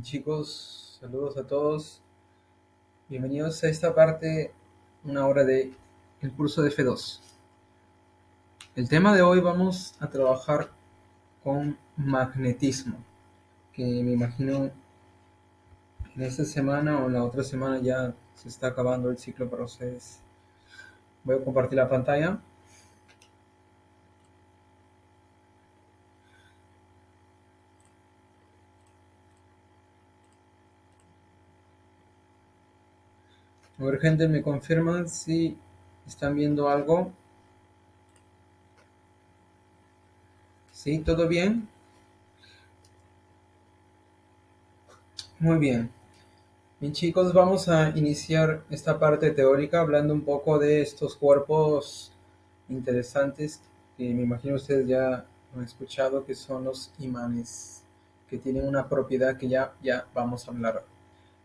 Chicos, saludos a todos. Bienvenidos a esta parte, una hora de el curso de F2. El tema de hoy vamos a trabajar con magnetismo, que me imagino en esta semana o en la otra semana ya se está acabando el ciclo para ustedes. Voy a compartir la pantalla. A ver, gente, me confirman si están viendo algo. ¿Sí? ¿Todo bien? Muy bien. Bien, chicos, vamos a iniciar esta parte teórica hablando un poco de estos cuerpos interesantes que me imagino ustedes ya han escuchado, que son los imanes, que tienen una propiedad que ya vamos a hablar.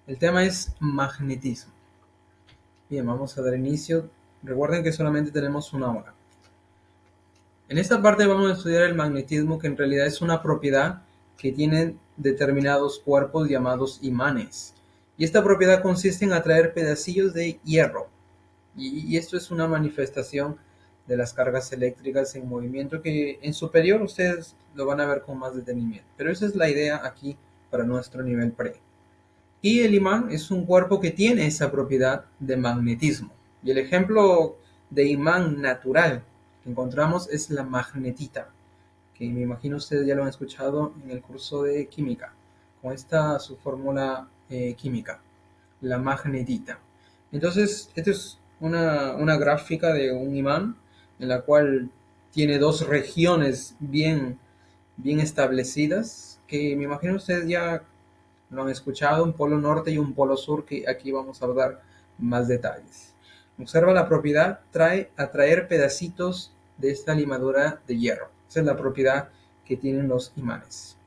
El tema es magnetismo. Bien, vamos a dar inicio. Recuerden que solamente tenemos una hora. En esta parte vamos a estudiar el magnetismo, que en realidad es una propiedad que tienen determinados cuerpos llamados imanes. Y esta propiedad consiste en atraer pedacillos de hierro. Y esto es una manifestación de las cargas eléctricas en movimiento que en superior ustedes lo van a ver con más detenimiento. Pero esa es la idea aquí para nuestro nivel pre. Y el imán es un cuerpo que tiene esa propiedad de magnetismo. Y el ejemplo de imán natural que encontramos es la magnetita, que me imagino ustedes ya lo han escuchado en el curso de química, con esta su fórmula química, la magnetita. Entonces, esta es una gráfica de un imán en la cual tiene dos regiones bien establecidas, que me imagino ustedes ya lo han escuchado, un polo norte y un polo sur, que aquí vamos a dar más detalles. Observa la propiedad, trae atraer pedacitos de esta limadura de hierro. Esa es la propiedad que tienen los imanes.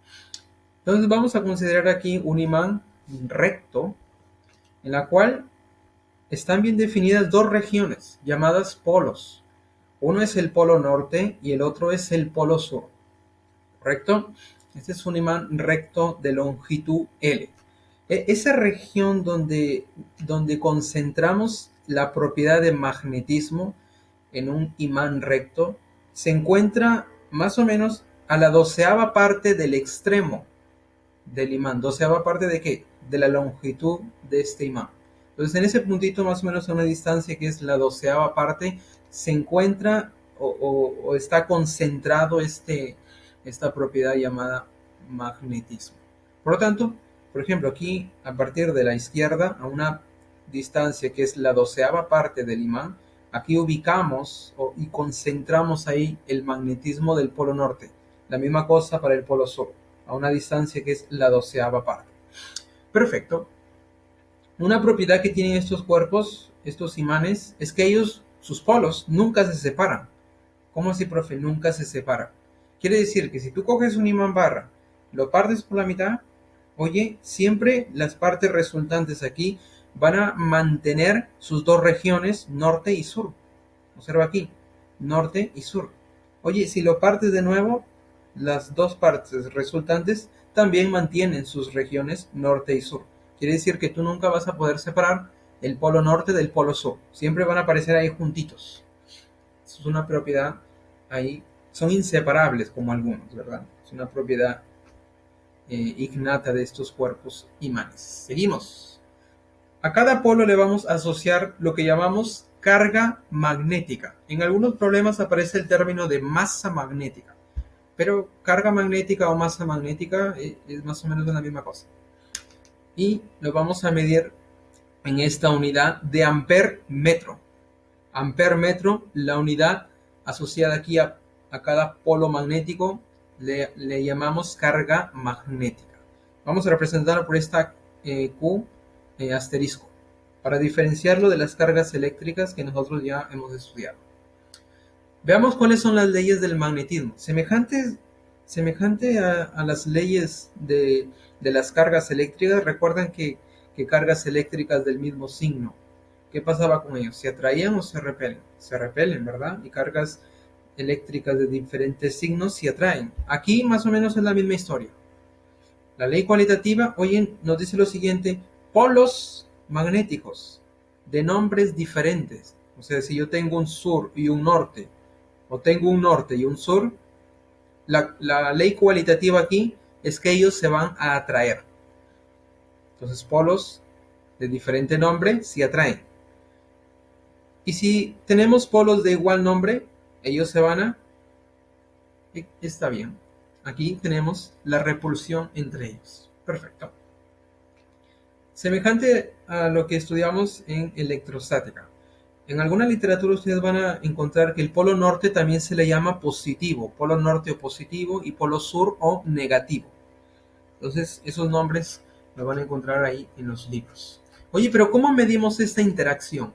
Entonces vamos a considerar aquí un imán recto, en la cual están bien definidas dos regiones llamadas polos. Uno es el polo norte y el otro es el polo sur. ¿Correcto? Este es un imán recto de longitud L. Esa región donde concentramos la propiedad de magnetismo en un imán recto se encuentra más o menos a la doceava parte del extremo del imán. ¿Doceava parte de qué? De la longitud de este imán. Entonces, en ese puntito, más o menos a una distancia que es la doceava parte, se encuentra o está concentrado esta propiedad llamada magnetismo. Por lo tanto, por ejemplo, aquí a partir de la izquierda, a una distancia que es la doceava parte del imán, aquí ubicamos y concentramos ahí el magnetismo del polo norte. La misma cosa para el polo sur, a una distancia que es la doceava parte. Perfecto. Una propiedad que tienen estos cuerpos, estos imanes, es que ellos, sus polos, nunca se separan. ¿Cómo así, profe? Nunca se separan. Quiere decir que si tú coges un imán barra, lo partes por la mitad, oye, siempre las partes resultantes aquí van a mantener sus dos regiones, norte y sur. Observa aquí, norte y sur. Oye, si lo partes de nuevo, las dos partes resultantes también mantienen sus regiones norte y sur. Quiere decir que tú nunca vas a poder separar el polo norte del polo sur. Siempre van a aparecer ahí juntitos. Eso es una propiedad ahí. Son inseparables como algunos, ¿verdad? Es una propiedad innata de estos cuerpos imanes. Seguimos. A cada polo le vamos a asociar lo que llamamos carga magnética. En algunos problemas aparece el término de masa magnética, pero carga magnética o masa magnética es más o menos la misma cosa. Y lo vamos a medir en esta unidad de amper metro. Amper metro, la unidad asociada aquí a cada polo magnético, le llamamos carga magnética. Vamos a representarlo por esta Q asterisco, para diferenciarlo de las cargas eléctricas que nosotros ya hemos estudiado. Veamos cuáles son las leyes del magnetismo. Semejante a las leyes de las cargas eléctricas, recuerdan que cargas eléctricas del mismo signo, ¿qué pasaba con ellos? ¿Se atraían o se repelen? Se repelen, ¿verdad? Y cargas eléctricas de diferentes signos se atraen. Aquí más o menos es la misma historia. La ley cualitativa, oye, nos dice lo siguiente: polos magnéticos de nombres diferentes. O sea, si yo tengo un sur y un norte, o tengo un norte y un sur, la ley cualitativa aquí es que ellos se van a atraer. Entonces, polos de diferente nombre se atraen. Y si tenemos polos de igual nombre, ellos se van a... Está bien. Aquí tenemos la repulsión entre ellos. Perfecto. Semejante a lo que estudiamos en electrostática. En alguna literatura ustedes van a encontrar que el polo norte también se le llama positivo, polo norte o positivo y polo sur o negativo. Entonces esos nombres lo van a encontrar ahí en los libros. Oye, pero ¿cómo medimos esta interacción?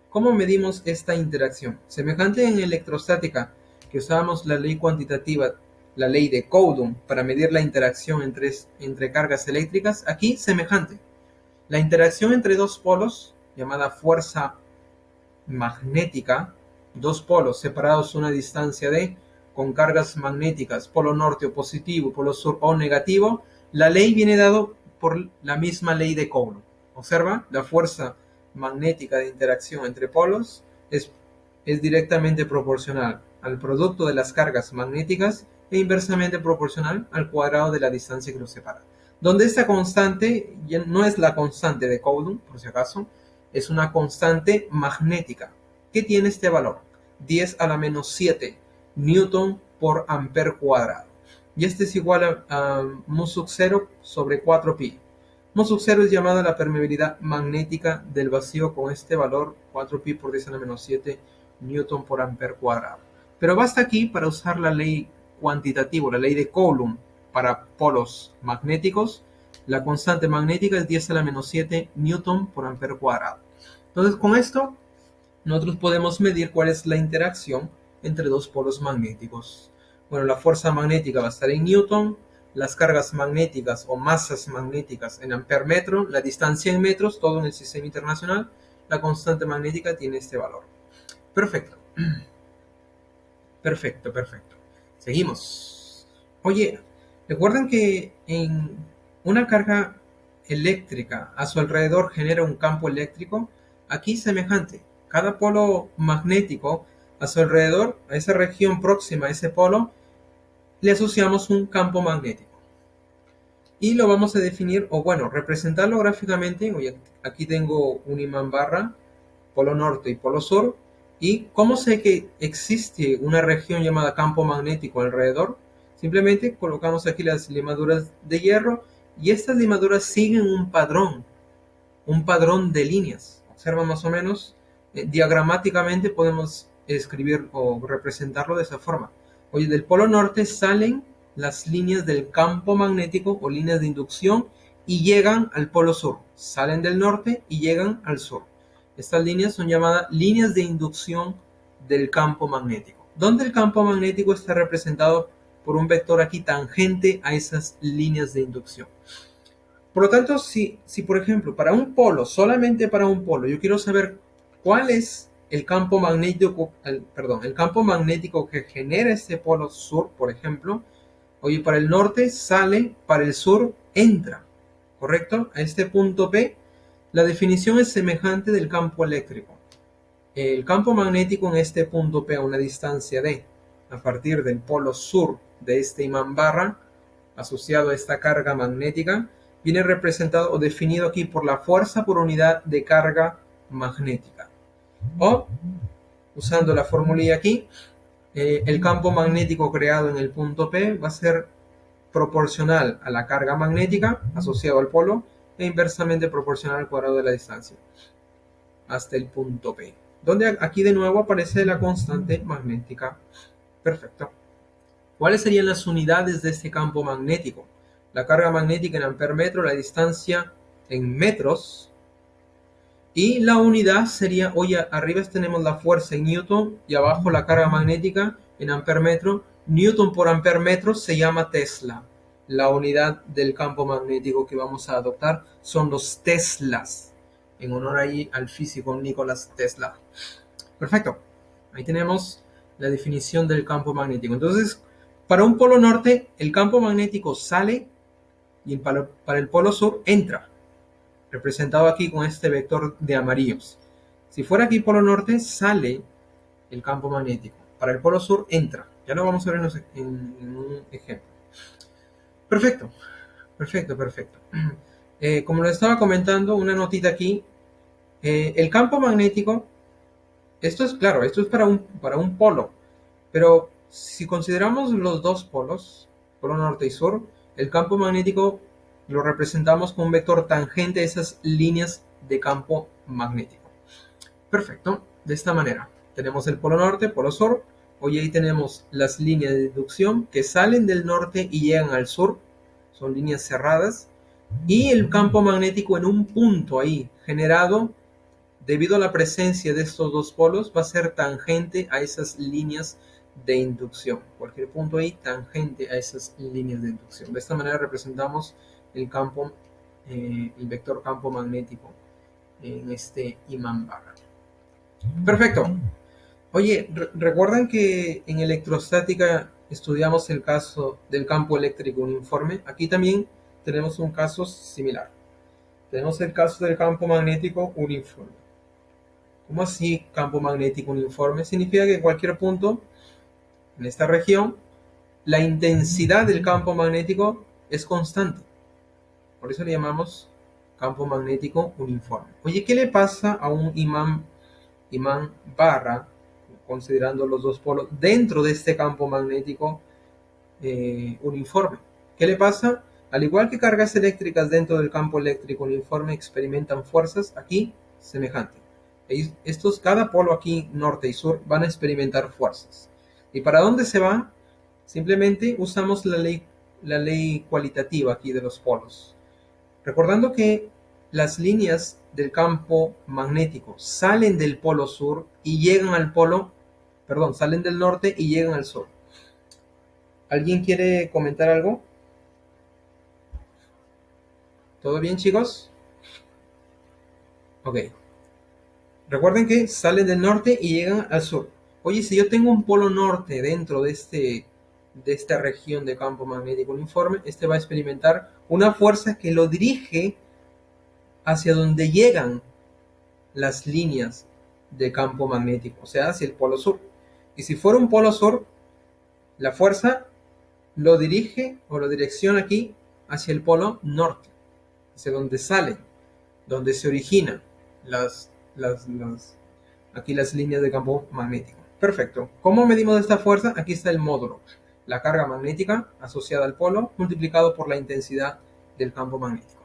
¿Cómo medimos esta interacción? Semejante en electrostática, que usábamos la ley cuantitativa, la ley de Coulomb, para medir la interacción entre cargas eléctricas, aquí semejante. La interacción entre dos polos, llamada fuerza magnética, dos polos separados a una distancia d, con cargas magnéticas, polo norte o positivo, polo sur o negativo, la ley viene dado por la misma ley de Coulomb. Observa, la fuerza magnética de interacción entre polos es directamente proporcional al producto de las cargas magnéticas e inversamente proporcional al cuadrado de la distancia que los separa. Donde esta constante ya no es la constante de Coulomb, por si acaso, es una constante magnética. ¿Qué tiene este valor? 10 a la menos 7 newton por amper cuadrado. Y este es igual a mu sub 0 sobre 4pi. Mu sub 0 es llamada la permeabilidad magnética del vacío con este valor 4pi por 10 a la menos 7 newton por amper cuadrado. Pero basta aquí para usar la ley cuantitativa, la ley de Coulomb para polos magnéticos. La constante magnética es 10 a la menos 7 newton por amper cuadrado. Entonces, con esto, nosotros podemos medir cuál es la interacción entre dos polos magnéticos. Bueno, la fuerza magnética va a estar en newton, las cargas magnéticas o masas magnéticas en amper metro, la distancia en metros, todo en el sistema internacional. La constante magnética tiene este valor. Perfecto. Perfecto, perfecto. Seguimos. Oye, recuerden que en una carga eléctrica a su alrededor genera un campo eléctrico. Aquí semejante. Cada polo magnético a su alrededor, a esa región próxima a ese polo, le asociamos un campo magnético. Y lo vamos a definir, o bueno, representarlo gráficamente. Oye, aquí tengo un imán barra, polo norte y polo sur. ¿Y cómo sé que existe una región llamada campo magnético alrededor? Simplemente colocamos aquí las limaduras de hierro y estas limaduras siguen un padrón de líneas. Observa más o menos, diagramáticamente podemos escribir o representarlo de esa forma. Oye, del polo norte salen las líneas del campo magnético o líneas de inducción y llegan al polo sur. Salen del norte y llegan al sur. Estas líneas son llamadas líneas de inducción del campo magnético, donde el campo magnético está representado por un vector aquí tangente a esas líneas de inducción. Por lo tanto, si por ejemplo, para un polo, solamente para un polo, yo quiero saber cuál es el campo magnético, el campo magnético que genera este polo sur, por ejemplo, oye, para el norte sale, para el sur entra, ¿correcto? A este punto P, la definición es semejante del campo eléctrico. El campo magnético en este punto P a una distancia D, a partir del polo sur de este imán barra, asociado a esta carga magnética, viene representado o definido aquí por la fuerza por unidad de carga magnética. O, usando la formulilla aquí, el campo magnético creado en el punto P va a ser proporcional a la carga magnética asociado al polo e inversamente proporcional al cuadrado de la distancia hasta el punto P, donde aquí de nuevo aparece la constante magnética. Perfecto. ¿Cuáles serían las unidades de este campo magnético? La carga magnética en amper metro, la distancia en metros. Y la unidad sería, oye, arriba tenemos la fuerza en newton y abajo la carga magnética en amper metro. Newton por amper metro se llama Tesla. La unidad del campo magnético que vamos a adoptar son los teslas, en honor ahí al físico Nikola Tesla. Perfecto. Ahí tenemos la definición del campo magnético. Entonces, para un polo norte, el campo magnético sale y para el polo sur entra, representado aquí con este vector de amarillos. Si fuera aquí polo norte, sale el campo magnético. Para el polo sur entra. Ya lo vamos a ver en un ejemplo. Perfecto, perfecto, perfecto. Como les estaba comentando, una notita aquí. El campo magnético, esto es claro, esto es para un polo, pero si consideramos los dos polos, polo norte y sur, el campo magnético lo representamos con un vector tangente a esas líneas de campo magnético. Perfecto, de esta manera. Tenemos el polo norte, polo sur. Hoy ahí tenemos las líneas de inducción que salen del norte y llegan al sur. Son líneas cerradas. Y el campo magnético en un punto ahí generado debido a la presencia de estos dos polos va a ser tangente a esas líneas de inducción. Cualquier punto ahí tangente a esas líneas de inducción. De esta manera representamos el campo, el vector campo magnético en este imán barra. Perfecto. Oye, ¿recuerdan que en electrostática estudiamos el caso del campo eléctrico uniforme? Aquí también tenemos un caso similar. Tenemos el caso del campo magnético uniforme. ¿Cómo así campo magnético uniforme? Significa que en cualquier punto en esta región la intensidad del campo magnético es constante. Por eso le llamamos campo magnético uniforme. Oye, ¿qué le pasa a un imán barra, considerando los dos polos, dentro de este campo magnético uniforme? ¿Qué le pasa? Al igual que cargas eléctricas dentro del campo eléctrico uniforme experimentan fuerzas aquí semejantes. Cada polo aquí, norte y sur, van a experimentar fuerzas. ¿Y para dónde se van? Simplemente usamos la ley cualitativa aquí de los polos. Recordando que las líneas del campo magnético salen del polo sur y llegan al salen del norte y llegan al sur. ¿Alguien quiere comentar algo? ¿Todo bien, chicos? Ok. Recuerden que salen del norte y llegan al sur. Oye, si yo tengo un polo norte dentro de esta región de campo magnético uniforme, este va a experimentar una fuerza que lo dirige hacia donde llegan las líneas de campo magnético, o sea, hacia el polo sur. Y si fuera un polo sur, la fuerza lo dirige o lo direcciona aquí hacia el polo norte, hacia donde salen, donde se originan aquí las líneas de campo magnético. Perfecto. ¿Cómo medimos esta fuerza? Aquí está el módulo. La carga magnética asociada al polo multiplicado por la intensidad del campo magnético.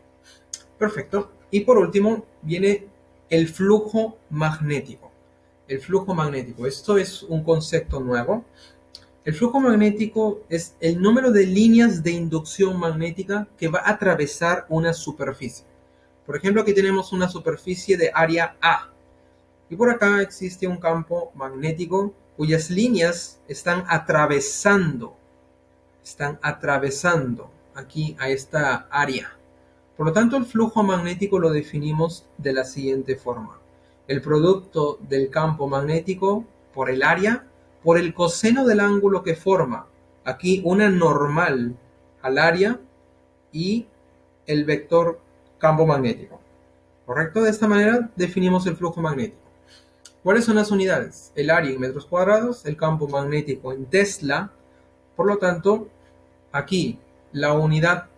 Perfecto. Y por último viene el flujo magnético. El flujo magnético. Esto es un concepto nuevo. El flujo magnético es el número de líneas de inducción magnética que va a atravesar una superficie. Por ejemplo, aquí tenemos una superficie de área A. Y por acá existe un campo magnético cuyas líneas están atravesando aquí a esta área. Por lo tanto, el flujo magnético lo definimos de la siguiente forma. El producto del campo magnético por el área, por el coseno del ángulo que forma. Aquí una normal al área y el vector campo magnético. ¿Correcto? De esta manera definimos el flujo magnético. ¿Cuáles son las unidades? El área en metros cuadrados, el campo magnético en Tesla. Por lo tanto, aquí la unidad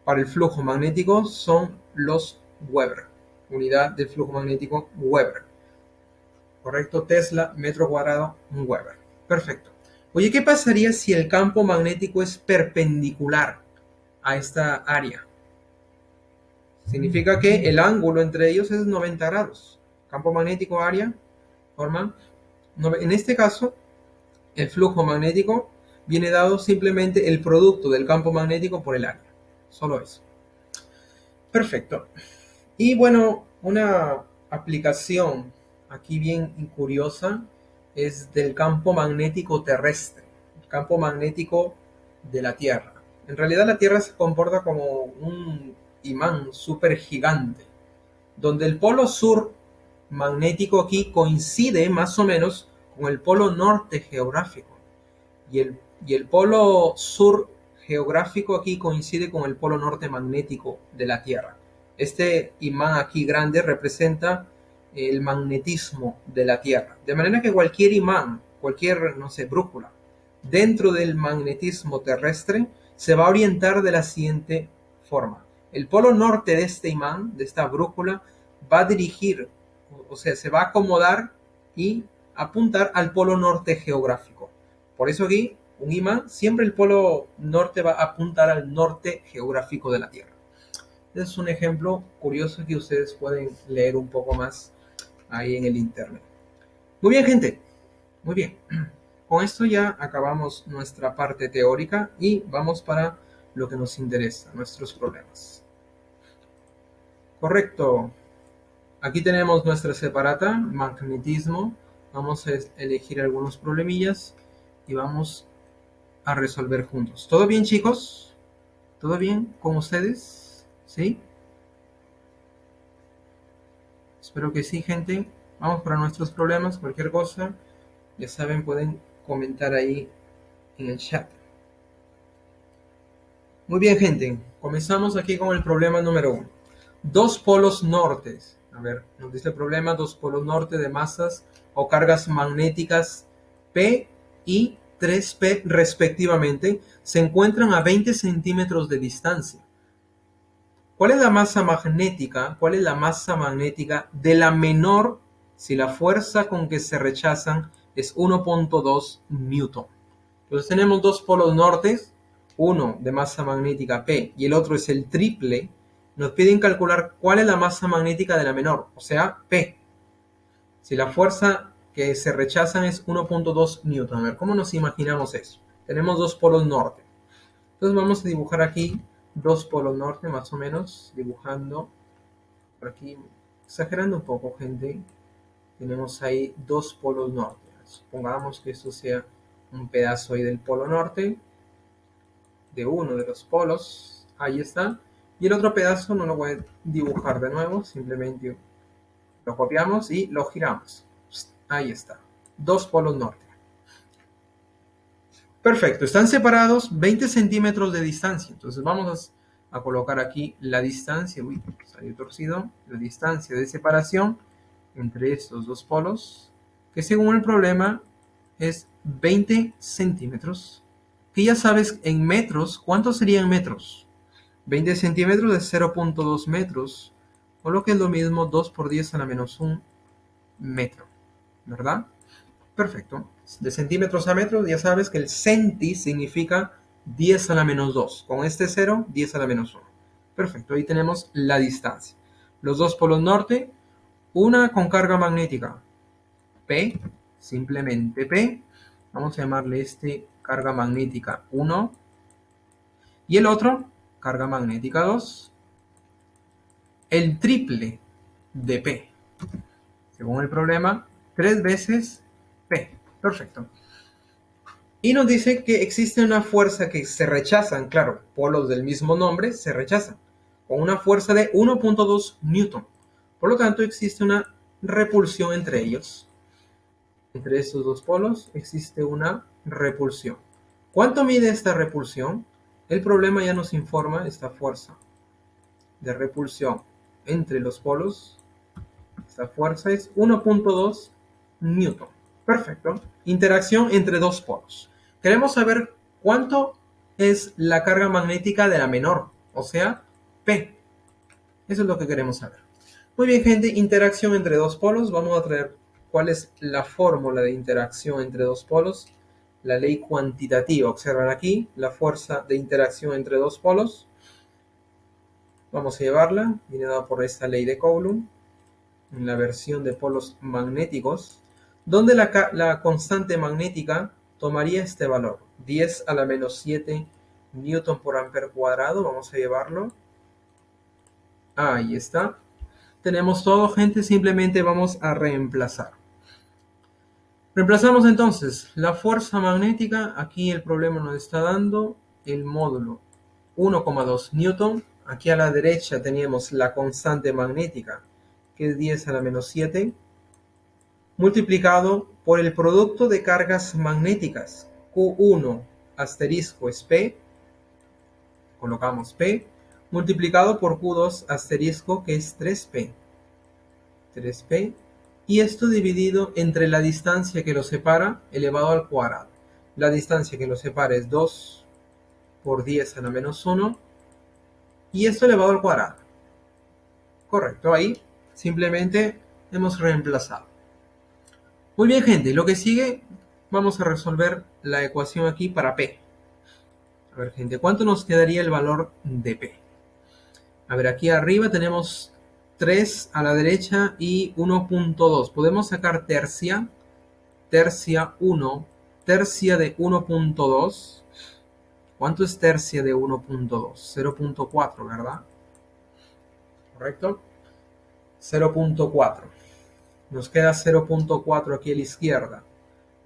para el flujo magnético son los Weber. Unidad del flujo magnético Weber. ¿Correcto? Tesla, metro cuadrado, un Weber. Perfecto. Oye, ¿qué pasaría si el campo magnético es perpendicular a esta área? Significa que el ángulo entre ellos es 90 grados. Campo magnético, área, forman. En este caso, el flujo magnético viene dado simplemente el producto del campo magnético por el área. Solo eso. Perfecto. Y bueno, una aplicación aquí bien curiosa es del campo magnético terrestre, el campo magnético de la Tierra. En realidad la Tierra se comporta como un imán súper gigante, donde el polo sur magnético aquí coincide más o menos con el polo norte geográfico y el polo sur geográfico aquí coincide con el polo norte magnético de la Tierra. Este imán aquí grande representa el magnetismo de la Tierra. De manera que cualquier imán, cualquier, no sé, brújula, dentro del magnetismo terrestre, se va a orientar de la siguiente forma. El polo norte de este imán, de esta brújula, va a dirigir, o sea, se va a acomodar y apuntar al polo norte geográfico. Por eso aquí, un imán, siempre el polo norte va a apuntar al norte geográfico de la Tierra. Es un ejemplo curioso que ustedes pueden leer un poco más ahí en el internet. Muy bien, gente. Muy bien. Con esto ya acabamos nuestra parte teórica y vamos para lo que nos interesa, nuestros problemas. Correcto. Aquí tenemos nuestra separata, magnetismo. Vamos a elegir algunos problemillas y vamos a resolver juntos. ¿Todo bien, chicos? ¿Todo bien con ustedes? ¿Sí? Espero que sí, gente. Vamos para nuestros problemas. Cualquier cosa, ya saben, pueden comentar ahí en el chat. Muy bien, gente. Comenzamos aquí con el problema número 1. Dos polos nortes. A ver, nos dice el problema, dos polos norte de masas o cargas magnéticas P y 3P respectivamente se encuentran a 20 centímetros de distancia. ¿Cuál es la masa magnética? ¿Cuál es la masa magnética de la menor si la fuerza con que se rechazan es 1.2 newton? Entonces tenemos dos polos nortes, uno de masa magnética P y el otro es el triple. Nos piden calcular cuál es la masa magnética de la menor, o sea, P. Si la fuerza que se rechazan es 1.2 newton. A ver, ¿cómo nos imaginamos eso? Tenemos dos polos norte. Entonces vamos a dibujar aquí dos polos norte, más o menos, dibujando por aquí, exagerando un poco, gente. Tenemos ahí dos polos norte. Supongamos que esto sea un pedazo ahí del polo norte, de uno de los polos, ahí está. Y el otro pedazo no lo voy a dibujar de nuevo, simplemente lo copiamos y lo giramos. Ahí está, dos polos norte. Perfecto, están separados 20 centímetros de distancia. Entonces vamos a colocar aquí la distancia, uy, salió torcido, la distancia de separación entre estos dos polos, que según el problema es 20 centímetros, que ya sabes en metros, ¿cuántos serían metros? 20 centímetros es 0.2 metros, o lo que es lo mismo 2 por 10 a la menos 1 metro, ¿verdad? Perfecto. De centímetros a metros, ya sabes que el centi significa 10 a la menos 2. Con este 0, 10 a la menos 1. Perfecto, ahí tenemos la distancia. Los dos polos norte, una con carga magnética P, simplemente P. Vamos a llamarle este carga magnética 1. Y el otro, carga magnética 2. El triple de P. Según el problema, 3 veces P. Perfecto. Y nos dice que existe una fuerza que se rechazan, claro, polos del mismo nombre se rechazan, con una fuerza de 1.2 newton. Por lo tanto, existe una repulsión entre ellos. Entre estos dos polos existe una repulsión. ¿Cuánto mide esta repulsión? El problema ya nos informa esta fuerza de repulsión entre los polos. Esta fuerza es 1.2 newton. Perfecto. Interacción entre dos polos. Queremos saber cuánto es la carga magnética de la menor, o sea, P. Eso es lo que queremos saber. Muy bien, gente, interacción entre dos polos. Vamos a traer cuál es la fórmula de interacción entre dos polos. La ley cuantitativa. Observan aquí la fuerza de interacción entre dos polos. Vamos a llevarla. Viene dada por esta ley de Coulomb en la versión de polos magnéticos, donde la constante magnética tomaría este valor, 10 a la menos 7 newton por ampere cuadrado. Vamos a llevarlo. Ahí está. Tenemos todo, gente, simplemente vamos a reemplazar. Reemplazamos entonces la fuerza magnética. Aquí el problema nos está dando el módulo 1,2 newton. Aquí a la derecha teníamos la constante magnética, que es 10 a la menos 7, multiplicado por el producto de cargas magnéticas, Q1 asterisco es P, Colocamos P multiplicado por Q2 asterisco, que es 3P. 3P. Y esto dividido entre la distancia que lo separa elevado al cuadrado. La distancia que lo separa es 2 por 10 a la menos 1. Y esto elevado al cuadrado. Correcto, ahí simplemente hemos reemplazado. Muy bien, gente, lo que sigue, vamos a resolver la ecuación aquí para P. A ver, gente, ¿cuánto nos quedaría el valor de P? A ver, aquí arriba tenemos 3 a la derecha y 1.2. Podemos sacar tercia, tercia 1, tercia de 1.2. ¿Cuánto es tercia de 1.2? 0.4, ¿verdad? ¿Correcto? 0.4. Nos queda 0.4 aquí a la izquierda.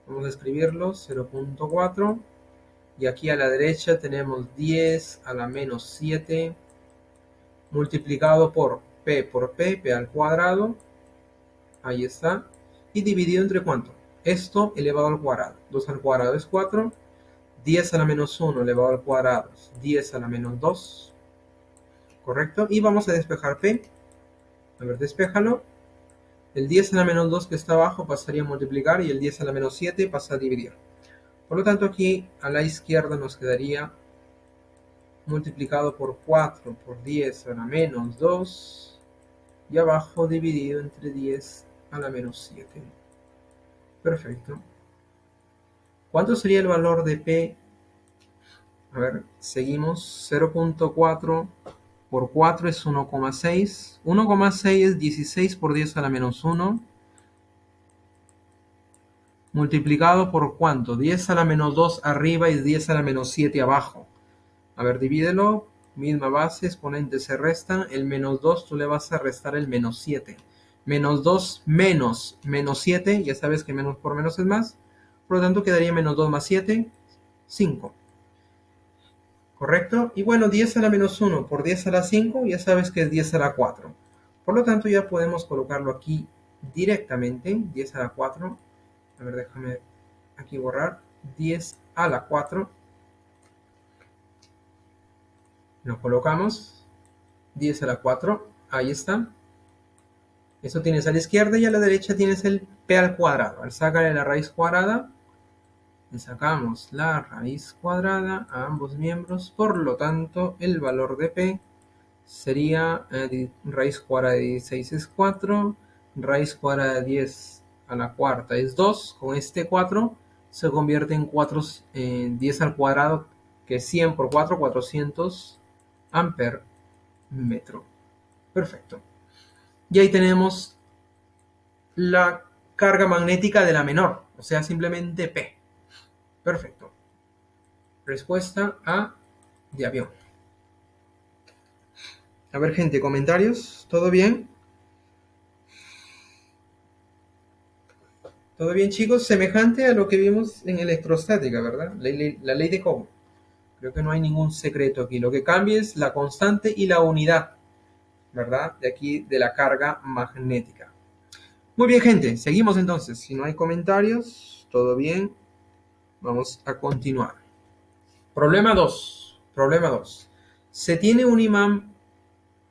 Vamos a escribirlo, 0.4. Y aquí a la derecha tenemos 10 a la menos 7 multiplicado por P al cuadrado. Ahí está. Y dividido entre ¿cuánto? Esto elevado al cuadrado. 2 al cuadrado es 4. 10 a la menos 1 elevado al cuadrado es 10 a la menos 2. ¿Correcto? Y vamos a despejar P. A ver, despéjalo. El 10 a la menos 2 que está abajo pasaría a multiplicar y el 10 a la menos 7 pasa a dividir. Por lo tanto, aquí a la izquierda nos quedaría multiplicado por 4 por 10 a la menos 2 y abajo dividido entre 10 a la menos 7. Perfecto. ¿Cuánto sería el valor de P? A ver, seguimos. 0.4 por 4 es 1,6. 1,6 es 16 por 10 a la menos 1. Multiplicado por ¿cuánto? 10 a la menos 2 arriba y 10 a la menos 7 abajo. A ver, divídelo. Misma base, exponentes se restan. El menos 2 tú le vas a restar el menos 7. Menos 2 menos 7. Ya sabes que menos por menos es más. Por lo tanto, quedaría menos 2 más 7, 5. ¿Correcto? Y bueno, 10 a la menos 1 por 10 a la 5, ya sabes que es 10 a la 4. Por lo tanto, ya podemos colocarlo aquí directamente. 10 a la 4. A ver, déjame aquí borrar. 10 a la 4. Lo colocamos. 10 a la 4. Ahí está. Eso tienes a la izquierda y a la derecha tienes el P al cuadrado. Al sacarle la raíz cuadrada, le sacamos la raíz cuadrada a ambos miembros. Por lo tanto, el valor de P sería raíz cuadrada de 16 es 4. Raíz cuadrada de 10 a la cuarta es 2. Con este 4 se convierte en 4, 10 al cuadrado, que es 100 por 4, 400 amper metro. Perfecto. Y ahí tenemos la carga magnética de la menor, o sea, simplemente P. Perfecto. Respuesta A de avión. A ver, gente, comentarios. ¿Todo bien? ¿Todo bien, chicos? Semejante a lo que vimos en electrostática, ¿verdad? La ley de Coulomb. Creo que no hay ningún secreto aquí. Lo que cambia es la constante y la unidad, ¿verdad? De aquí, de la carga magnética. Muy bien, gente. Seguimos entonces. Si no hay comentarios, todo bien. Vamos a continuar. Problema 2. Problema 2. Se tiene un imán,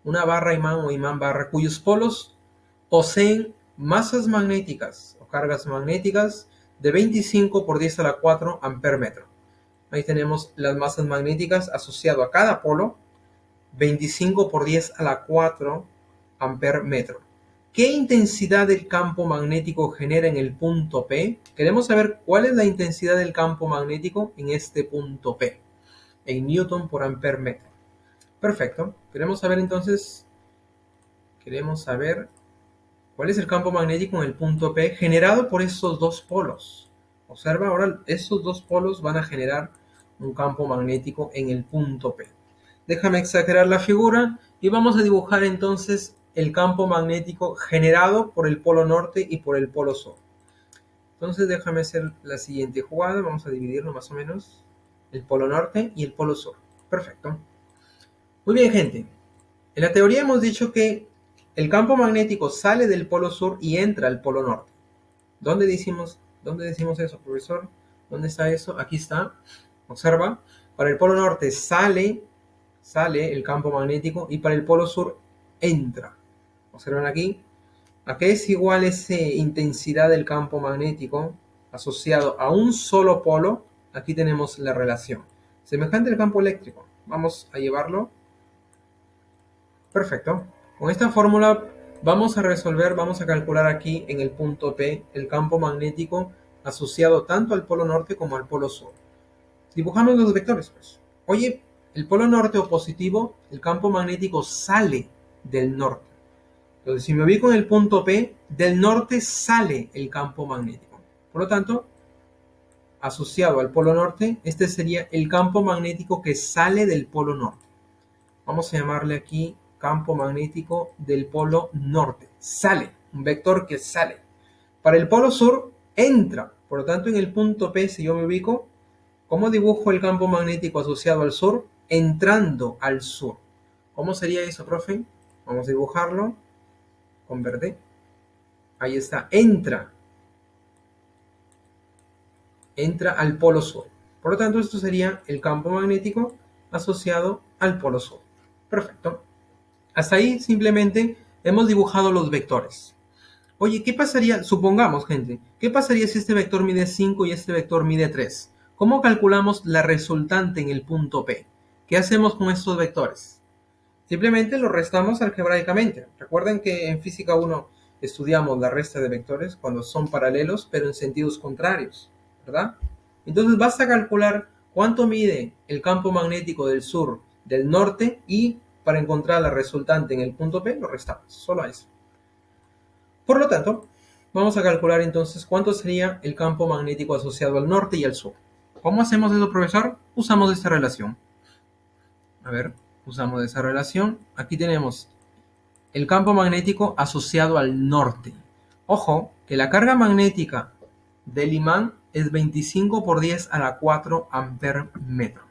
una barra imán o imán barra, cuyos polos poseen masas magnéticas o cargas magnéticas de 25 por 10 a la 4 amper metro. Ahí tenemos las masas magnéticas asociado a cada polo, 25 por 10 a la 4 amper metro. ¿Qué intensidad del campo magnético genera en el punto P? Queremos saber cuál es la intensidad del campo magnético en este punto P, en Newton por amper metro. Perfecto. Queremos saber entonces, cuál es el campo magnético en el punto P generado por estos dos polos. Observa, ahora estos dos polos van a generar un campo magnético en el punto P. Déjame exagerar la figura y vamos a dibujar entonces el campo magnético generado por el polo norte y por el polo sur. Entonces déjame hacer la siguiente jugada. Vamos a dividirlo más o menos. El polo norte y el polo sur. Perfecto. Muy bien, gente. En la teoría hemos dicho que el campo magnético sale del polo sur y entra al polo norte. ¿Dónde decimos eso, profesor? ¿Dónde está eso? Aquí está. Observa. Para el polo norte sale sale el campo magnético y para el polo sur entra. Observen aquí, ¿a qué es igual esa intensidad del campo magnético asociado a un solo polo? Aquí tenemos la relación. Semejante al campo eléctrico. Vamos a llevarlo. Perfecto. Con esta fórmula vamos a resolver, vamos a calcular aquí en el punto P el campo magnético asociado tanto al polo norte como al polo sur. Dibujamos los vectores, pues. Oye, el polo norte o positivo, el campo magnético sale del norte. Entonces, si me ubico en el punto P, del norte sale el campo magnético. Por lo tanto, asociado al polo norte, este sería el campo magnético que sale del polo norte. Vamos a llamarle aquí campo magnético del polo norte. Sale, un vector que sale. Para el polo sur, entra. Por lo tanto, en el punto P, si yo me ubico, ¿cómo dibujo el campo magnético asociado al sur? Entrando al sur. ¿Cómo sería eso, profe? Vamos a dibujarlo con verde. Ahí está, entra. Entra al polo sur. Por lo tanto, esto sería el campo magnético asociado al polo sur. Perfecto. Hasta ahí simplemente hemos dibujado los vectores. Oye, ¿qué pasaría? Supongamos, gente, ¿qué pasaría si este vector mide 5 y este vector mide 3? ¿Cómo calculamos la resultante en el punto P? ¿Qué hacemos con estos vectores? Simplemente los restamos algebraicamente. Recuerden que en física 1 estudiamos la resta de vectores cuando son paralelos, pero en sentidos contrarios, ¿verdad? Entonces basta calcular cuánto mide el campo magnético del sur del norte y para encontrar la resultante en el punto P lo restamos, solo a eso. Por lo tanto, vamos a calcular entonces cuánto sería el campo magnético asociado al norte y al sur. ¿Cómo hacemos eso, profesor? Usamos esta relación. A ver, usamos esa relación. Aquí tenemos el campo magnético asociado al norte. Ojo, que la carga magnética del imán es 25 por 10 a la 4 amper metro.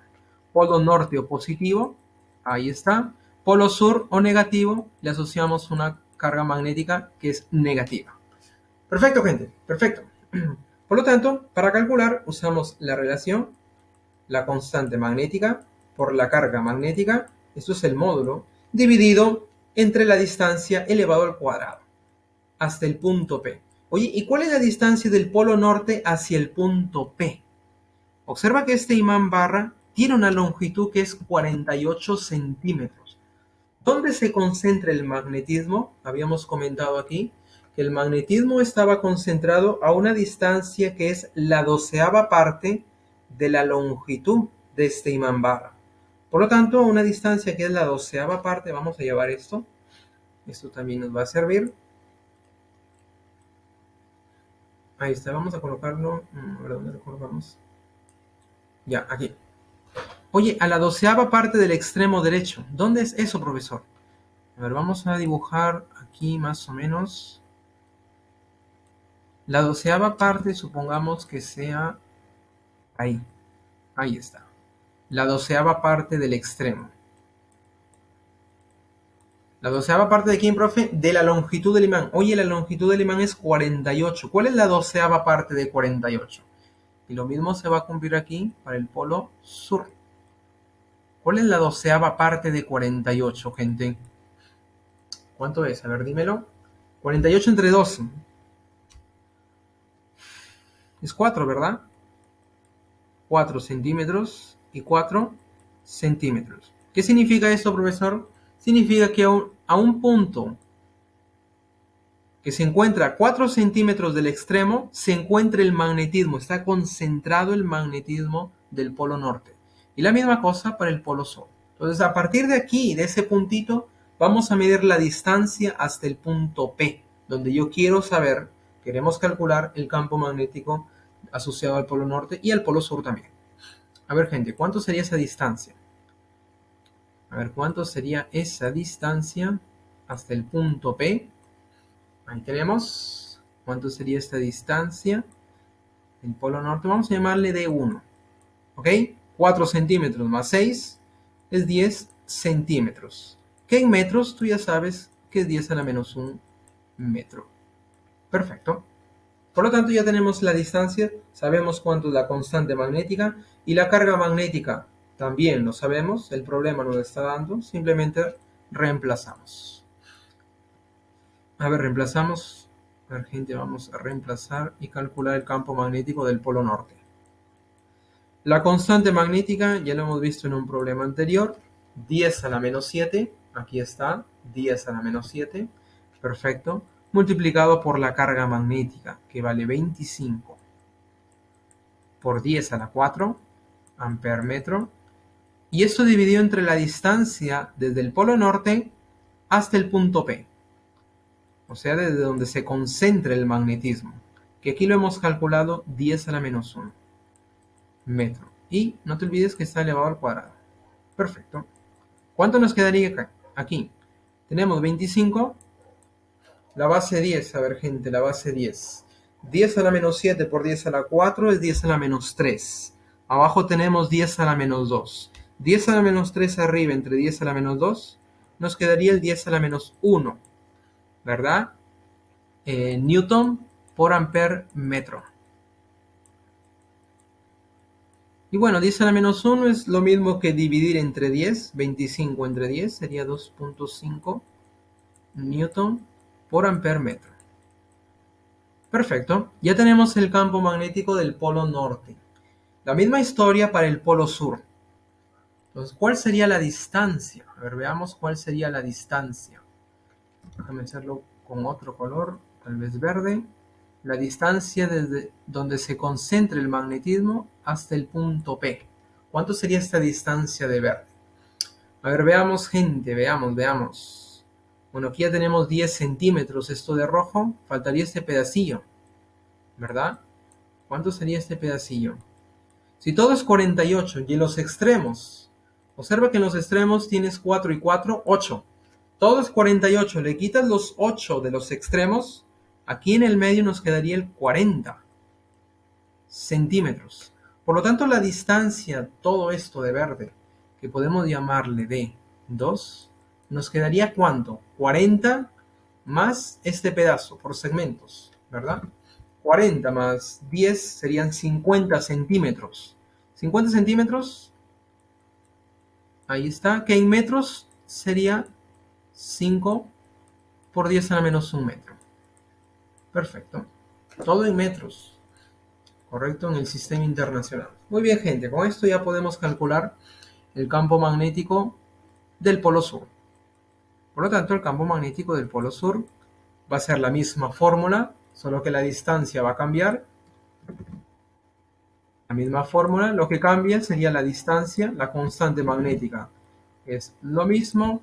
Polo norte o positivo, ahí está. Polo sur o negativo, le asociamos una carga magnética que es negativa. Perfecto, gente, perfecto. Por lo tanto, para calcular usamos la relación, la constante magnética por la carga magnética, esto es el módulo, dividido entre la distancia elevado al cuadrado, hasta el punto P. Oye, ¿y cuál es la distancia del polo norte hacia el punto P? Observa que este imán barra tiene una longitud que es 48 centímetros. ¿Dónde se concentra el magnetismo? Habíamos comentado aquí que el magnetismo estaba concentrado a una distancia que es la 12ª parte de la longitud de este imán barra. Por lo tanto, a una distancia que es la 12ª parte, vamos a llevar esto. Esto también nos va a servir. Ahí está, vamos a colocarlo. A ver dónde lo colocamos. Ya, aquí. Oye, a la 12ª parte del extremo derecho. ¿Dónde es eso, profesor? A ver, vamos a dibujar aquí más o menos. La 12ª parte, supongamos que sea ahí. Ahí está. La 12ª parte del extremo. ¿La 12ª parte de quién, profe? De la longitud del imán. Oye, la longitud del imán es 48. ¿Cuál es la 12ª parte de 48? Y lo mismo se va a cumplir aquí para el polo sur. ¿Cuál es la 12ª parte de 48, gente? ¿Cuánto es? A ver, dímelo. 48 entre 12. Es 4, ¿verdad? 4 centímetros y 4 centímetros. ¿Qué significa esto, profesor? Significa que a un punto que se encuentra a 4 centímetros del extremo, se encuentra el magnetismo, está concentrado el magnetismo del polo norte. Y la misma cosa para el polo sur. Entonces, a partir de aquí, de ese puntito, vamos a medir la distancia hasta el punto P, donde yo quiero saber, queremos calcular el campo magnético asociado al polo norte y al polo sur también. A ver, gente, ¿cuánto sería esa distancia? A ver, ¿cuánto sería esa distancia hasta el punto P? Ahí tenemos. ¿Cuánto sería esta distancia? El polo norte, vamos a llamarle D1. ¿Ok? 4 centímetros más 6 es 10 centímetros. Que en metros tú ya sabes que es 10 a la menos 1 metro. Perfecto. Por lo tanto, ya tenemos la distancia, sabemos cuánto es la constante magnética y la carga magnética También lo sabemos, el problema nos está dando, simplemente reemplazamos. A ver, reemplazamos. A ver, gente, vamos a reemplazar y calcular el campo magnético del polo norte. La constante magnética ya lo hemos visto en un problema anterior, 10 a la menos 7, aquí está, 10 a la menos 7, perfecto, multiplicado por la carga magnética, que vale 25 por 10 a la 4, ampere metro, y esto dividido entre la distancia desde el polo norte hasta el punto P, o sea, desde donde se concentra el magnetismo, que aquí lo hemos calculado 10 a la menos 1 metro. Y no te olvides que está elevado al cuadrado. Perfecto. ¿Cuánto nos quedaría acá? Aquí? Tenemos 25, la base 10. A ver, gente, la base 10. 10 a la menos 7 por 10 a la 4 es 10 a la menos 3. Abajo tenemos 10 a la menos 2. 10 a la menos 3 arriba entre 10 a la menos 2 nos quedaría el 10 a la menos 1, ¿verdad? Newton por ampere metro. Y bueno, 10 a la menos 1 es lo mismo que dividir entre 10, 25 entre 10 sería 2.5 Newton por ampere metro. Perfecto, ya tenemos el campo magnético del polo norte. La misma historia para el polo sur. Entonces, ¿cuál sería la distancia? A ver, veamos cuál sería la distancia. Déjame hacerlo con otro color, tal vez verde. La distancia desde donde se concentra el magnetismo hasta el punto P. ¿Cuánto sería esta distancia de verde? A ver, veamos, gente, veamos. Bueno, aquí ya tenemos 10 centímetros esto de rojo. Faltaría este pedacillo, ¿verdad? ¿Cuánto sería este pedacillo? Si todo es 48 y en los extremos, observa que en los extremos tienes 4 y 4, 8. Todo es 48, le quitas los 8 de los extremos, aquí en el medio nos quedaría el 40 centímetros. Por lo tanto, la distancia, todo esto de verde, que podemos llamarle de 2, nos quedaría ¿cuánto? 40 más este pedazo por segmentos, ¿verdad? 40 más 10 serían 50 centímetros. 50 centímetros, ahí está, que en metros sería 5 por 10 a la menos 1 metro. Perfecto. Todo en metros. Correcto, en el sistema internacional. Muy bien, gente, con esto ya podemos calcular el campo magnético del polo sur. Por lo tanto, el campo magnético del polo sur va a ser la misma fórmula, solo que la distancia va a cambiar. La misma fórmula, lo que cambia sería la distancia, la constante magnética es lo mismo,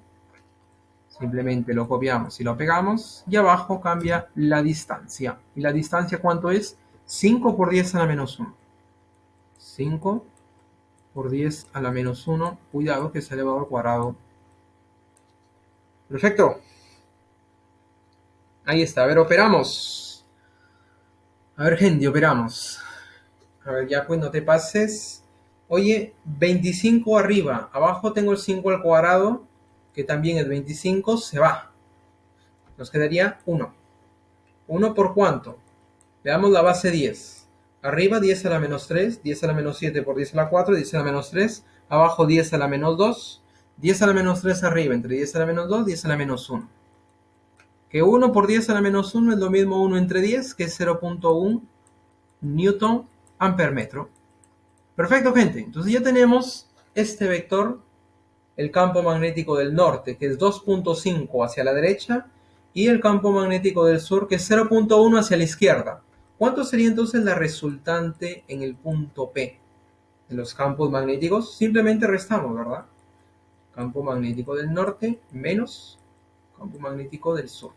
simplemente lo copiamos y lo pegamos, y abajo cambia la distancia. ¿Y la distancia cuánto es? 5 por 10 a la menos 1. 5 por 10 a la menos 1. Cuidado que es elevado al cuadrado. Perfecto. Ahí está. A ver, operamos. A ver, gente, operamos. A ver, ya pues no te pases. Oye, 25 arriba. Abajo tengo el 5 al cuadrado, que también es 25. Se va. Nos quedaría 1. ¿1 por cuánto? Veamos la base 10. Arriba 10 a la menos 3, 10 a la menos 7 por 10 a la 4, 10 a la menos 3. Abajo 10 a la menos 2, 10 a la menos 3 arriba, entre 10 a la menos 2, 10 a la menos 1. Que 1 por 10 a la menos 1 es lo mismo 1 entre 10, que es 0.1 Newton ampere metro. Perfecto, gente. Entonces ya tenemos este vector, el campo magnético del norte, que es 2.5 hacia la derecha, y el campo magnético del sur, que es 0.1 hacia la izquierda. ¿Cuánto sería entonces la resultante en el punto P de los campos magnéticos? Simplemente restamos, ¿verdad? Campo magnético del norte menos campo magnético del sur.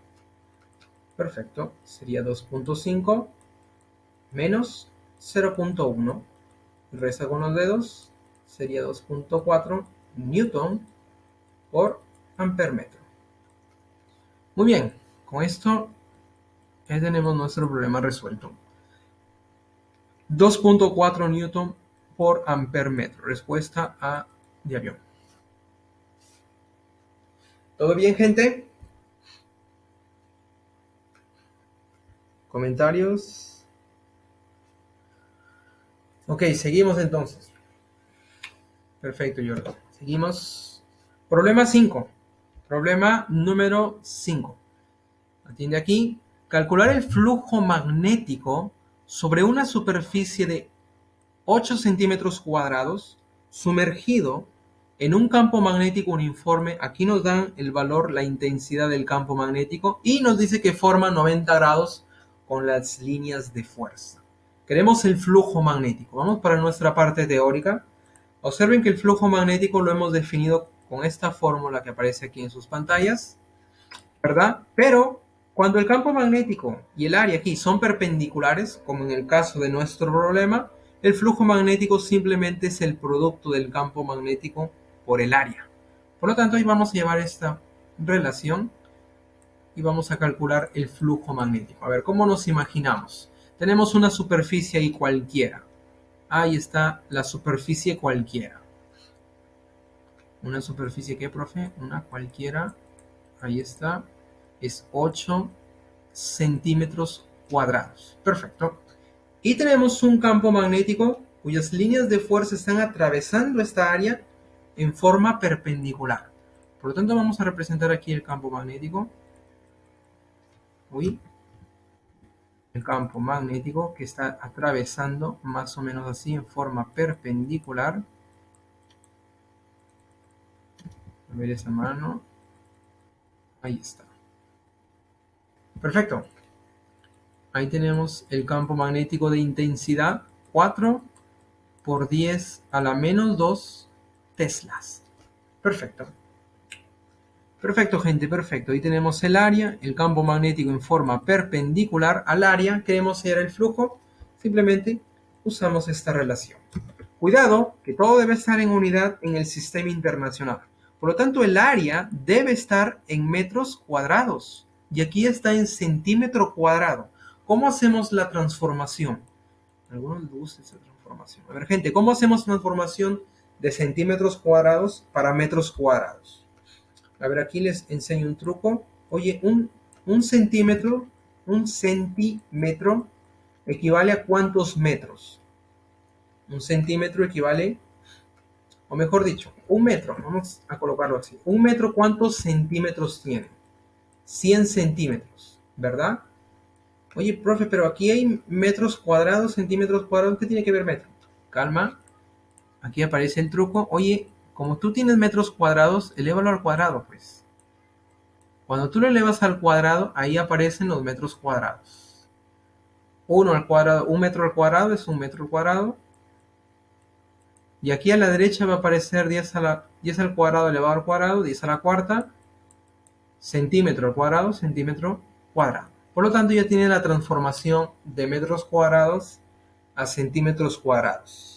Perfecto. Sería 2.5 menos 0.1. Resta con los dedos. Sería 2.4 Newton por ampere metro. Muy bien. Con esto ya tenemos nuestro problema resuelto. 2.4 Newton por ampere metro. Respuesta A de avión. ¿Todo bien, gente? ¿Comentarios? Ok, seguimos entonces. Perfecto, Jordan. Seguimos. Problema 5. Problema número 5. Atiende aquí. Calcular el flujo magnético sobre una superficie de 8 centímetros cuadrados sumergido en un campo magnético uniforme. Aquí nos dan el valor, la intensidad del campo magnético y nos dice que forma 90 grados con las líneas de fuerza. Queremos el flujo magnético. Vamos para nuestra parte teórica. Observen que el flujo magnético lo hemos definido con esta fórmula que aparece aquí en sus pantallas, ¿verdad? Pero cuando el campo magnético y el área aquí son perpendiculares, como en el caso de nuestro problema, el flujo magnético simplemente es el producto del campo magnético por el área. Por lo tanto, hoy vamos a llevar esta relación y vamos a calcular el flujo magnético. A ver, ¿cómo nos imaginamos? Tenemos una superficie ahí cualquiera. Ahí está la superficie cualquiera. Una superficie, ¿qué, profe? Una cualquiera. Ahí está. Es 8 centímetros cuadrados. Perfecto. Y tenemos un campo magnético cuyas líneas de fuerza están atravesando esta área en forma perpendicular. Por lo tanto, vamos a representar aquí el campo magnético. El campo magnético que está atravesando más o menos así en forma perpendicular. A ver esa mano. Ahí está. Perfecto. Ahí tenemos el campo magnético de intensidad 4 por 10 a la menos 2 teslas. Perfecto. Perfecto, gente, perfecto. Ahí tenemos el área, el campo magnético en forma perpendicular al área. Queremos hallar el flujo. Simplemente usamos esta relación. Cuidado, que todo debe estar en unidad en el sistema internacional. Por lo tanto, el área debe estar en metros cuadrados. Y aquí está en centímetro cuadrado. ¿Cómo hacemos la transformación? Algunos les gusta esa transformación. A ver, gente, ¿cómo hacemos transformación de centímetros cuadrados para metros cuadrados? A ver, aquí les enseño un truco. Oye, un centímetro equivale a ¿cuántos metros? Un centímetro equivale, o mejor dicho, un metro. Vamos a colocarlo así. Un metro, ¿cuántos centímetros tiene? 100 centímetros, ¿verdad? Oye, profe, pero aquí hay metros cuadrados, centímetros cuadrados. ¿Qué tiene que ver metro? Calma. Aquí aparece el truco. Oye, como tú tienes metros cuadrados, elévalo al cuadrado, pues. Cuando tú lo elevas al cuadrado, ahí aparecen los metros cuadrados. 1 al cuadrado, 1 metro al cuadrado es 1 metro al cuadrado. Y aquí a la derecha va a aparecer 10 al cuadrado elevado al cuadrado, 10 a la cuarta, centímetro al cuadrado, centímetro cuadrado. Por lo tanto, ya tiene la transformación de metros cuadrados a centímetros cuadrados.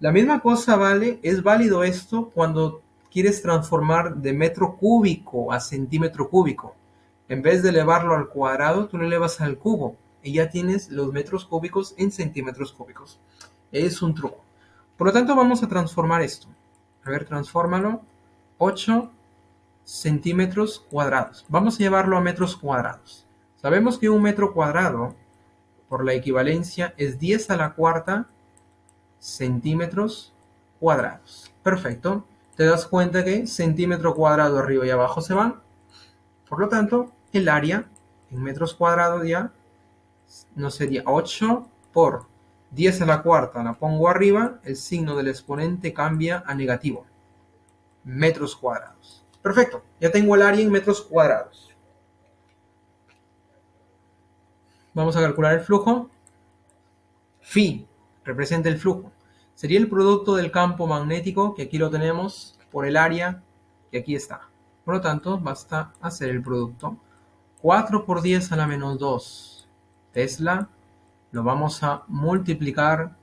La misma cosa es válido esto cuando quieres transformar de metro cúbico a centímetro cúbico. En vez de elevarlo al cuadrado, tú lo elevas al cubo y ya tienes los metros cúbicos en centímetros cúbicos. Es un truco. Por lo tanto, vamos a transformar esto. A ver, transfórmalo. 8 centímetros cuadrados. Vamos a llevarlo a metros cuadrados. Sabemos que un metro cuadrado, por la equivalencia, es 10 a la cuarta centímetros cuadrados. Perfecto. Te das cuenta que centímetro cuadrado arriba y abajo se van. Por lo tanto, el área en metros cuadrados ya no sería 8 por 10 a la cuarta. La pongo arriba, el signo del exponente cambia a negativo. Metros cuadrados. Perfecto. Ya tengo el área en metros cuadrados. Vamos a calcular el flujo. Phi representa el flujo. Sería el producto del campo magnético, que aquí lo tenemos, por el área, que aquí está. Por lo tanto, basta hacer el producto. 4 por 10 a la menos 2 Tesla. Lo vamos a multiplicar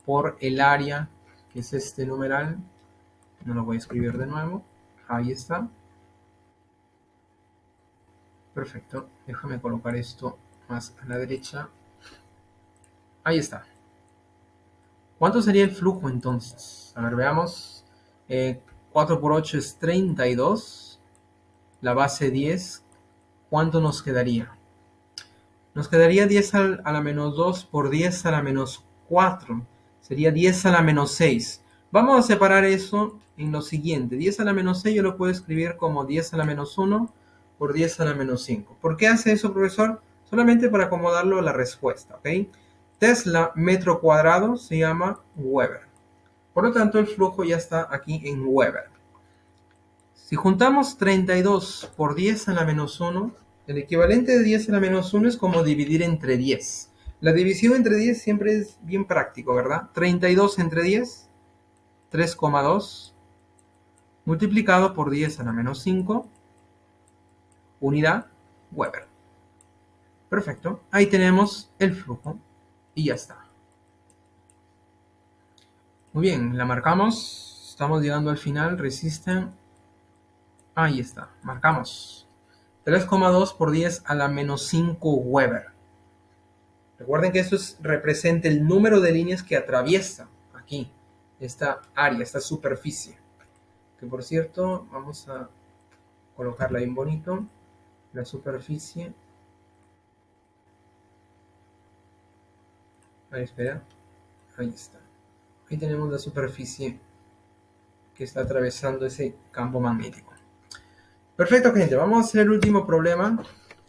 por el área, que es este numeral. No lo voy a escribir de nuevo. Ahí está. Perfecto. Déjame colocar esto más a la derecha. Ahí está. ¿Cuánto sería el flujo entonces? A ver, veamos. 4 por 8 es 32. La base 10. ¿Cuánto nos quedaría? Nos quedaría 10 a la menos 2 por 10 a la menos 4. Sería 10 a la menos 6. Vamos a separar eso en lo siguiente. 10 a la menos 6 yo lo puedo escribir como 10 a la menos 1 por 10 a la menos 5. ¿Por qué hace eso, profesor? Solamente para acomodarlo a la respuesta, ¿ok? Tesla metro cuadrado se llama Weber. Por lo tanto, el flujo ya está aquí en Weber. Si juntamos 32 por 10 a la menos 1, el equivalente de 10 a la menos 1 es como dividir entre 10. La división entre 10 siempre es bien práctico, ¿verdad? 32 entre 10, 3,2, multiplicado por 10 a la menos 5, unidad Weber. Perfecto. Ahí tenemos el flujo y ya está. Muy bien, la marcamos. Estamos llegando al final. Resisten. Ahí está. Marcamos. 3,2 por 10 a la menos 5 Weber. Recuerden que esto representa el número de líneas que atraviesa aquí esta área, esta superficie. Que por cierto, vamos a colocarla bien bonito. La superficie. Ahí, espera. Ahí está. Ahí tenemos la superficie que está atravesando ese campo magnético. Perfecto, gente. Vamos a hacer el último problema.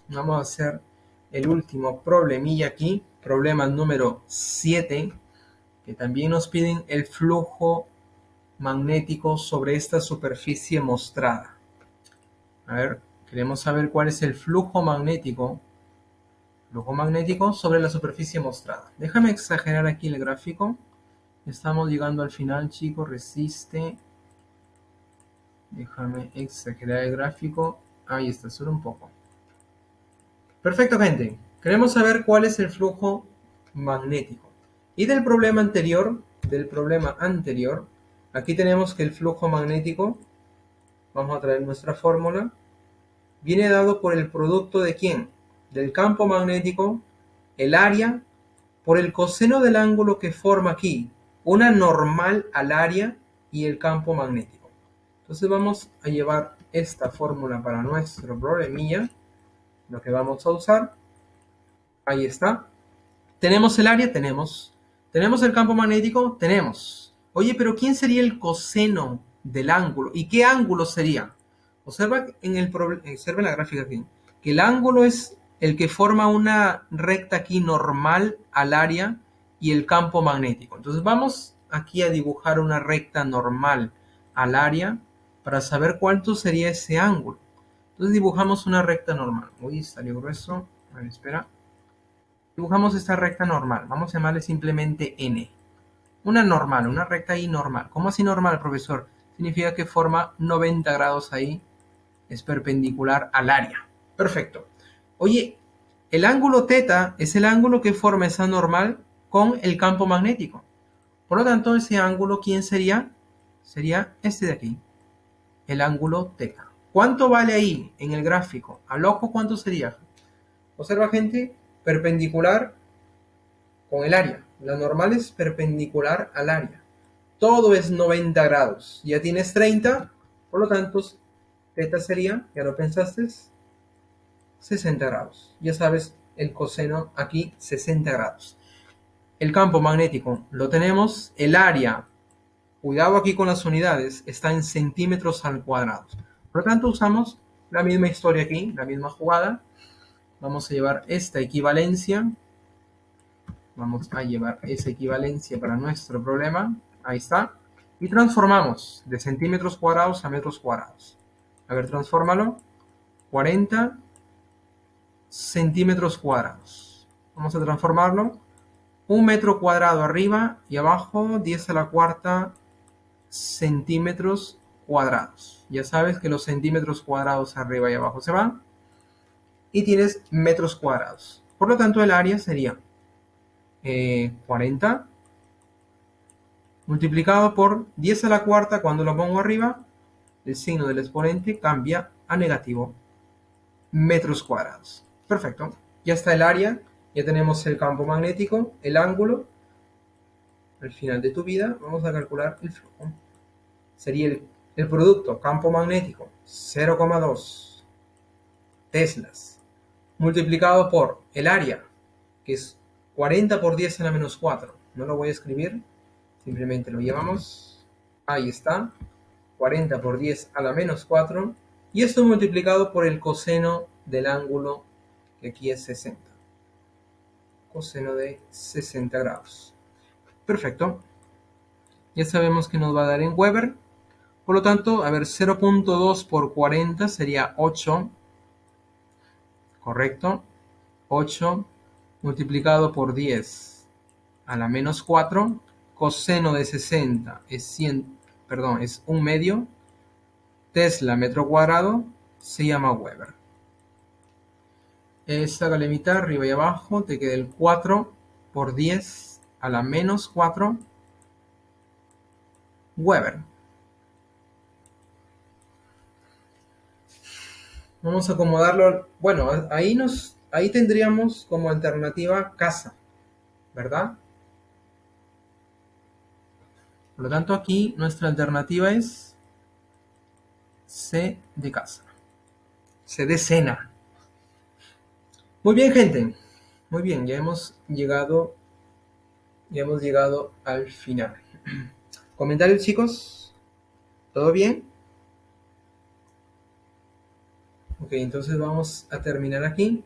Vamos a hacer el último problemilla aquí. Problema número 7. Que también nos piden el flujo magnético sobre esta superficie mostrada. A ver, queremos saber cuál es el flujo magnético sobre la superficie mostrada. Déjame exagerar aquí el gráfico. Estamos llegando al final, chicos. Resiste. Déjame exagerar el gráfico. Ahí está, solo un poco. Perfecto, gente. Queremos saber cuál es el flujo magnético. Y del problema anterior, aquí tenemos que el flujo magnético, vamos a traer nuestra fórmula, viene dado por el producto de ¿quién? Del campo magnético, el área, por el coseno del ángulo que forma aquí, una normal al área y el campo magnético. Entonces vamos a llevar esta fórmula para nuestro problemilla, lo que vamos a usar. Ahí está. ¿Tenemos el área? Tenemos. ¿Tenemos el campo magnético? Tenemos. Oye, pero ¿quién sería el coseno del ángulo? ¿Y qué ángulo sería? Observa en la gráfica aquí, que el ángulo es el que forma una recta aquí normal al área y el campo magnético. Entonces vamos aquí a dibujar una recta normal al área para saber cuánto sería ese ángulo. Entonces dibujamos una recta normal. Uy, salió grueso. A ver, espera. Dibujamos esta recta normal. Vamos a llamarle simplemente N. Una normal, una recta ahí normal. ¿Cómo así normal, profesor? Significa que forma 90 grados ahí. Es perpendicular al área. Perfecto. Oye, el ángulo θ es el ángulo que forma esa normal con el campo magnético. Por lo tanto, ese ángulo, ¿quién sería? Sería este de aquí. El ángulo θ. ¿Cuánto vale ahí en el gráfico? Al ojo, ¿cuánto sería? Observa, gente, perpendicular con el área. La normal es perpendicular al área. Todo es 90 grados. Ya tienes 30, por lo tanto, θ sería, ya lo pensaste, 60 grados. Ya sabes el coseno aquí, 60 grados. El campo magnético lo tenemos. El área, cuidado aquí con las unidades, está en centímetros al cuadrado. Por lo tanto, usamos la misma historia aquí, la misma jugada. Vamos a llevar esta equivalencia. Vamos a llevar esa equivalencia para nuestro problema. Ahí está. Y transformamos de centímetros cuadrados a metros cuadrados. A ver, transfórmalo. 40 centímetros cuadrados. Vamos a transformarlo. 1 metro cuadrado arriba y abajo 10 a la cuarta centímetros cuadrados. Ya sabes que los centímetros cuadrados arriba y abajo se van. Y tienes metros cuadrados. Por lo tanto, el área sería 40 multiplicado por 10 a la cuarta. Cuando lo pongo arriba, el signo del exponente cambia a negativo. Metros cuadrados. Perfecto. Ya está el área. Ya tenemos el campo magnético, el ángulo. Al final de tu vida vamos a calcular el flujo. Sería el producto campo magnético 0,2 teslas multiplicado por el área, que es 40 por 10 a la menos 4. No lo voy a escribir, simplemente lo llevamos. Ahí está. 40 por 10 a la menos 4. Y esto multiplicado por el coseno del ángulo, que aquí es 60. Coseno de 60 grados. Perfecto. Ya sabemos que nos va a dar en Weber. Por lo tanto, a ver, 0.2 por 40 sería 8. Correcto. 8 multiplicado por 10 a la menos 4. Coseno de 60 es 100, perdón, es 1/2. Tesla metro cuadrado se llama Weber. Sácale mitad arriba y abajo, te queda el 4 por 10 a la menos 4 Weber. Vamos a acomodarlo. Bueno, ahí tendríamos como alternativa casa, ¿verdad? Por lo tanto, aquí nuestra alternativa es C de casa. C de cena. Muy bien, gente. Muy bien, ya hemos llegado al final. ¿Comentarios, chicos? ¿Todo bien? Ok, entonces vamos a terminar aquí.